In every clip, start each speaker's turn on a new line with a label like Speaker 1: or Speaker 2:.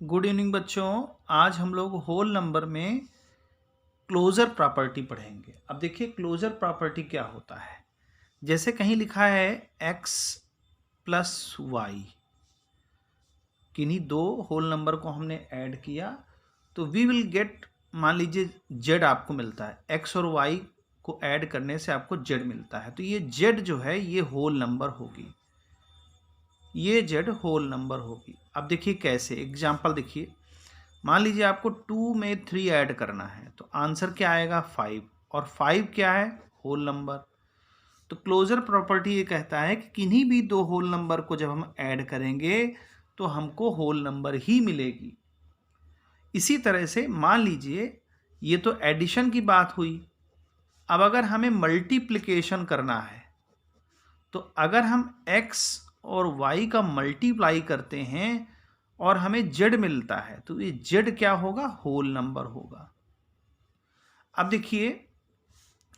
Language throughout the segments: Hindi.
Speaker 1: गुड इवनिंग बच्चों। आज हम लोग होल नंबर में क्लोजर प्रॉपर्टी पढ़ेंगे। अब देखिए क्लोजर प्रॉपर्टी क्या होता है। जैसे कहीं लिखा है x प्लस वाई, किन्हीं दो होल नंबर को हमने ऐड किया तो वी विल गेट, मान लीजिए z आपको मिलता है, x और y को ऐड करने से आपको z मिलता है, तो ये z जो है ये होल नंबर होगी, ये z होल नंबर होगी। अब देखिए कैसे, एग्जाम्पल देखिए। मान लीजिए आपको 2 में 3 ऐड करना है तो आंसर क्या आएगा 5, और 5 क्या है होल नंबर। तो क्लोजर प्रॉपर्टी ये कहता है कि किन्हीं भी दो होल नंबर को जब हम ऐड करेंगे तो हमको होल नंबर ही मिलेगी। इसी तरह से मान लीजिए ये तो एडिशन की बात हुई। अब अगर हमें मल्टीप्लिकेशन करना है तो अगर हम x और y का मल्टीप्लाई करते हैं और हमें z मिलता है तो ये z क्या होगा, होल नंबर होगा। अब देखिए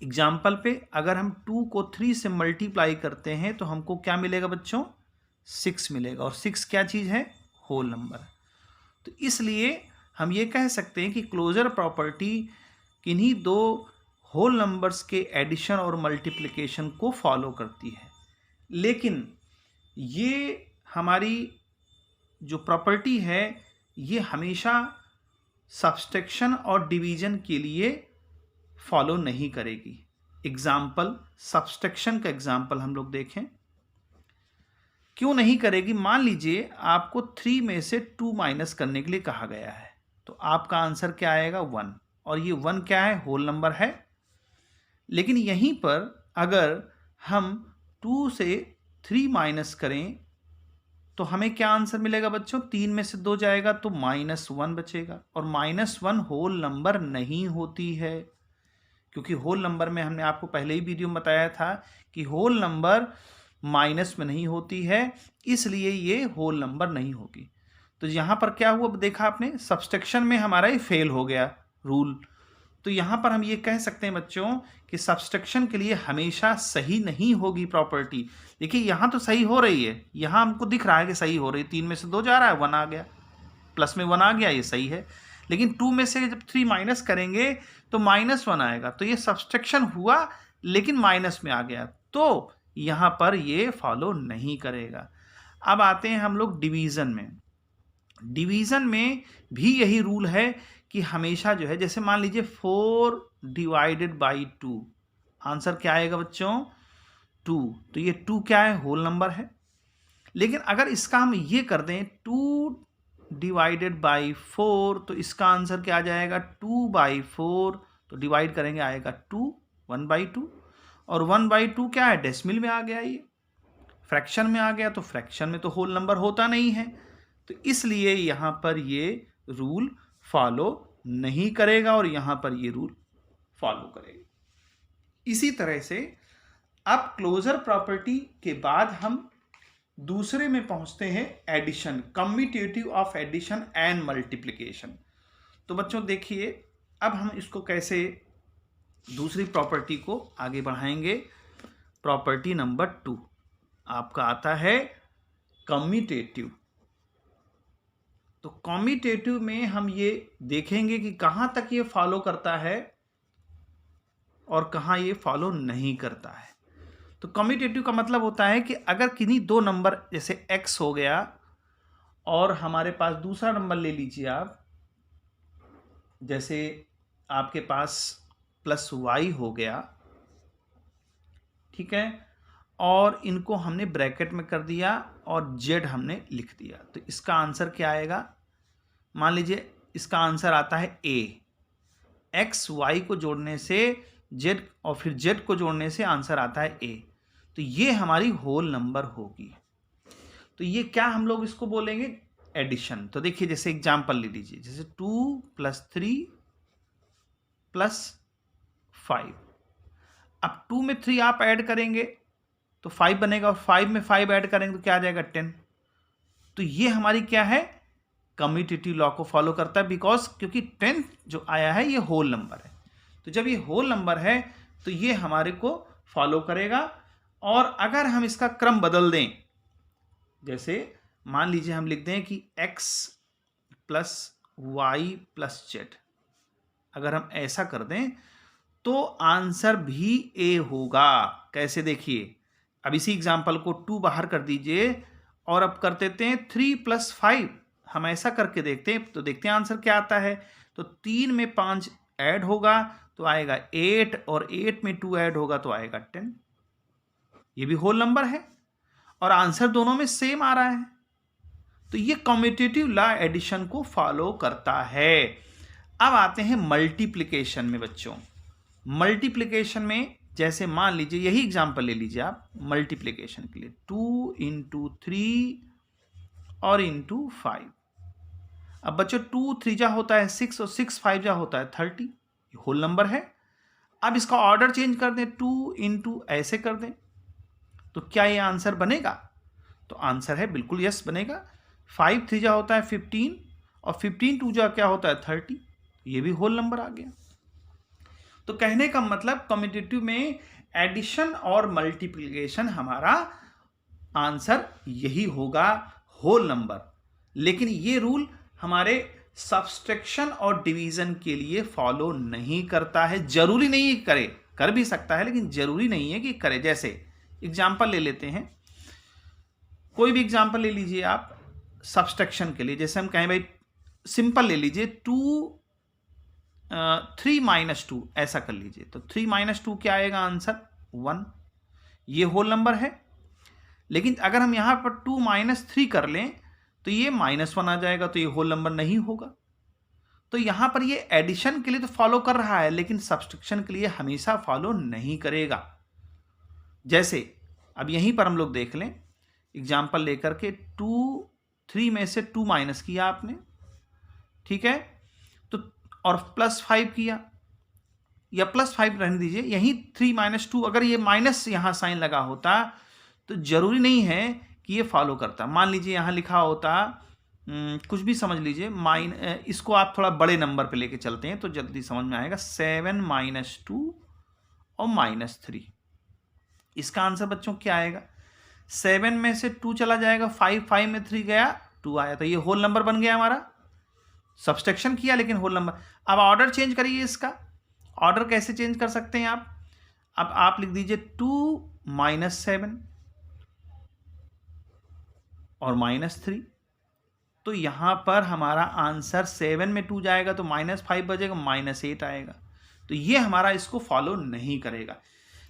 Speaker 1: एग्जाम्पल पे, अगर हम 2 को 3 से मल्टीप्लाई करते हैं तो हमको क्या मिलेगा बच्चों, 6 मिलेगा, और 6 क्या चीज़ है, होल नंबर। तो इसलिए हम ये कह सकते हैं कि क्लोजर प्रॉपर्टी किन्हीं दो होल नंबर्स के एडिशन और मल्टीप्लिकेशन को फॉलो करती है। लेकिन ये हमारी जो प्रॉपर्टी है ये हमेशा सब्सट्रैक्शन और डिवीजन के लिए फॉलो नहीं करेगी। एग्जाम्पल, सब्सट्रैक्शन का एग्जाम्पल हम लोग देखें, क्यों नहीं करेगी। मान लीजिए आपको 3 में से 2 माइनस करने के लिए कहा गया है तो आपका आंसर क्या आएगा 1, और ये 1 क्या है, होल नंबर है। लेकिन यहीं पर अगर हम 2 से 3 माइनस करें तो हमें क्या आंसर मिलेगा बच्चों, 3 में से 2 जाएगा तो -1 बचेगा, और -1 होल नंबर नहीं होती है, क्योंकि होल नंबर में हमने आपको पहले ही वीडियो में बताया था कि होल नंबर माइनस में नहीं होती है, इसलिए ये होल नंबर नहीं होगी। तो यहाँ पर क्या हुआ देखा आपने, सब्सट्रैक्शन में हमारा ये फेल हो गया रूल। तो यहाँ पर हम ये कह सकते हैं बच्चों कि सब्सट्रैक्शन के लिए हमेशा सही नहीं होगी प्रॉपर्टी। देखिए यहाँ तो सही हो रही है, यहाँ हमको दिख रहा है कि सही हो रही है, 3 में से 2 जा रहा है, 1 आ गया, प्लस में 1 आ गया, ये सही है। लेकिन 2 में से जब 3 माइनस करेंगे तो -1 आएगा, तो ये सब्सट्रैक्शन हुआ लेकिन माइनस में आ गया, तो यहाँ पर ये फॉलो नहीं करेगा। अब आते हैं हम लोग डिवीज़न में। डिवीज़न में भी यही रूल है कि हमेशा जो है, जैसे मान लीजिए 4 डिवाइडेड बाई 2, आंसर क्या आएगा बच्चों 2, तो ये 2 क्या है, होल नंबर है। लेकिन अगर इसका हम ये कर दें 2 डिवाइडेड बाई 4 तो इसका आंसर क्या आ जाएगा 2/4, तो डिवाइड करेंगे आएगा 2, 1/2, और 1/2 क्या है, डेसिमल में आ गया, ये फ्रैक्शन में आ गया, तो फ्रैक्शन में तो होल नंबर होता नहीं है, तो इसलिए यहाँ पर ये रूल फॉलो नहीं करेगा और यहाँ पर ये रूल फॉलो करेगा। इसी तरह से अब क्लोजर प्रॉपर्टी के बाद हम दूसरे में पहुंचते हैं, addition, commutative of addition and multiplication. तो बच्चों देखिए अब हम इसको कैसे दूसरी प्रॉपर्टी को आगे बढ़ाएंगे। प्रॉपर्टी नंबर 2 आपका आता है कम्यूटेटिव। तो कम्यूटेटिव में हम ये देखेंगे कि कहाँ तक ये फॉलो करता है और कहाँ ये फॉलो नहीं करता है। तो कम्यूटेटिव का मतलब होता है कि अगर किन्हीं दो नंबर, जैसे x हो गया और हमारे पास दूसरा नंबर ले लीजिए आप, जैसे आपके पास +y हो गया, ठीक है, और इनको हमने ब्रैकेट में कर दिया और z हमने लिख दिया, तो इसका आंसर क्या आएगा, मान लीजिए इसका आंसर आता है a। x y को जोड़ने से z और फिर z को जोड़ने से आंसर आता है a, तो ये हमारी होल नंबर होगी। तो ये क्या हम लोग इसको बोलेंगे, एडिशन। तो देखिए जैसे एग्जांपल ले लीजिए, जैसे 2 + 3 + 5। अब 2 में 3 आप ऐड करेंगे तो 5 बनेगा, और 5 में 5 ऐड करेंगे तो क्या आ जाएगा 10। तो ये हमारी क्या है, कम्यूटेटिव लॉ को फॉलो करता है, बिकॉज क्योंकि 10 जो आया है ये होल नंबर है, तो जब ये होल नंबर है तो ये हमारे को फॉलो करेगा। और अगर हम इसका क्रम बदल दें, जैसे मान लीजिए हम लिख दें कि x plus y plus z, अगर हम ऐसा कर दें तो आंसर भी ए होगा। कैसे, देखिए, अब इसी एग्जाम्पल को 2 बाहर कर दीजिए और अब कर देते हैं 3 + 5। हम ऐसा करके देखते हैं तो देखते हैं आंसर क्या आता है। तो 3 में 5 ऐड होगा तो आएगा 8, और 8 में 2 ऐड होगा तो आएगा 10। ये भी होल नंबर है और आंसर दोनों में सेम आ रहा है। तो ये कम्यूटेटिव लॉ एडिशन को फॉलो करता है। अब आते हैं मल्टीप्लिकेशन में बच्चों। मल्टीप्लिकेशन में जैसे मान लीजिए, यही एग्जांपल ले लीजिए आप मल्टीप्लिकेशन के लिए, 2 × 3 और × 5। अब बच्चों 2 3 जा होता है 6 और 6 5 जा होता है 30, ये होल नंबर है। अब इसका ऑर्डर चेंज कर दें, 2 × ऐसे कर दें, तो क्या ये आंसर बनेगा? तो आंसर है बिल्कुल यस बनेगा। 5 3 जा होता है 15 और 15 2 जा क्या होता है 30, ये भी होल नंबर आ गया। तो कहने का मतलब कम्यूटेटिव में एडिशन और मल्टीप्लिकेशन हमारा आंसर यही होगा, होल नंबर। लेकिन ये रूल हमारे सब्सट्रैक्शन और डिवीजन के लिए फॉलो नहीं करता है। जरूरी नहीं है करे, कर भी सकता है लेकिन जरूरी नहीं है कि करे। जैसे एग्जाम्पल ले लेते हैं, कोई भी एग्जाम्पल ले लीजिए आप सब्सट्रैक्शन के लिए। जैसे हम कहें भाई सिंपल ले लीजिए 3 - 2 ऐसा कर लीजिए, तो 3 - 2 क्या आएगा आंसर? 1। ये होल नंबर है। लेकिन अगर हम यहां पर 2 - 3 कर लें तो ये -1 आ जाएगा, तो ये होल नंबर नहीं होगा। तो यहां पर ये एडिशन के लिए तो फॉलो कर रहा है लेकिन सब्सट्रैक्शन के लिए हमेशा फॉलो नहीं करेगा। जैसे अब यहीं पर हम लोग देख लें एग्जाम्पल लेकर के, 3 में से 2 माइनस किया आपने, ठीक है, तो और +5 किया, या +5 रहने दीजिए, यहीं 3 - 2, अगर ये माइनस यहां साइन लगा होता तो जरूरी नहीं है कि ये फॉलो करता। मान लीजिए यहां लिखा होता कुछ भी समझ लीजिए, इसको आप थोड़ा बड़े नंबर पे लेके चलते हैं तो जल्दी समझ में आएगा। 7 - 2 और -3, इसका आंसर बच्चों क्या आएगा? 7 में से 2 चला जाएगा, 5 में 3 गया, 2 आया, तो ये होल नंबर बन गया हमारा। सब्सट्रैक्शन किया लेकिन होल नंबर। अब ऑर्डर चेंज करिए इसका। ऑर्डर कैसे चेंज कर सकते हैं आप? अब आप लिख दीजिए 2 - 7 और -3, तो यहां पर हमारा आंसर 7 में 2 जाएगा तो -5 बजेगा, -8 आएगा। तो ये हमारा इसको फॉलो नहीं करेगा।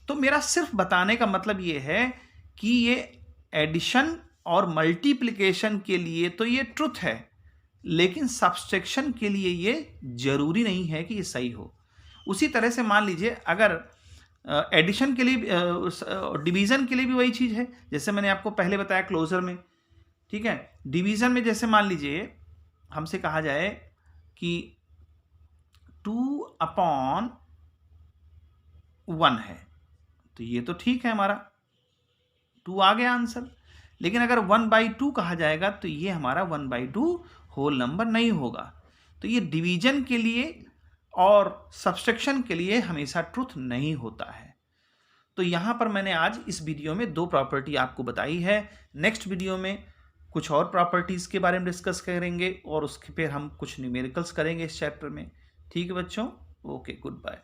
Speaker 1: तो मेरा सिर्फ बताने का मतलब ये है कि ये एडिशन और मल्टीप्लिकेशन के लिए तो ये ट्रुथ है, लेकिन सब्सट्रैक्शन के लिए ये जरूरी नहीं है कि ये सही हो। उसी तरह से मान लीजिए अगर एडिशन के लिए, डिवीजन के लिए भी वही चीज़ है, जैसे मैंने आपको पहले बताया क्लोजर में, ठीक है। डिवीजन में जैसे मान लीजिए हमसे कहा जाए कि 2/1 है, तो ये तो ठीक है, हमारा 2 आ गया आंसर। लेकिन अगर 1/2 कहा जाएगा तो ये हमारा 1/2 होल नंबर नहीं होगा। तो ये डिवीजन के लिए और सब्सट्रैक्शन के लिए हमेशा ट्रुथ नहीं होता है। तो यहां पर मैंने आज इस वीडियो में 2 प्रॉपर्टी आपको बताई है। नेक्स्ट वीडियो में कुछ और प्रॉपर्टीज़ के बारे में डिस्कस करेंगे और उसके फिर हम कुछ न्यूमेरिकल्स करेंगे इस चैप्टर में। ठीक है बच्चों, ओके, गुड बाय।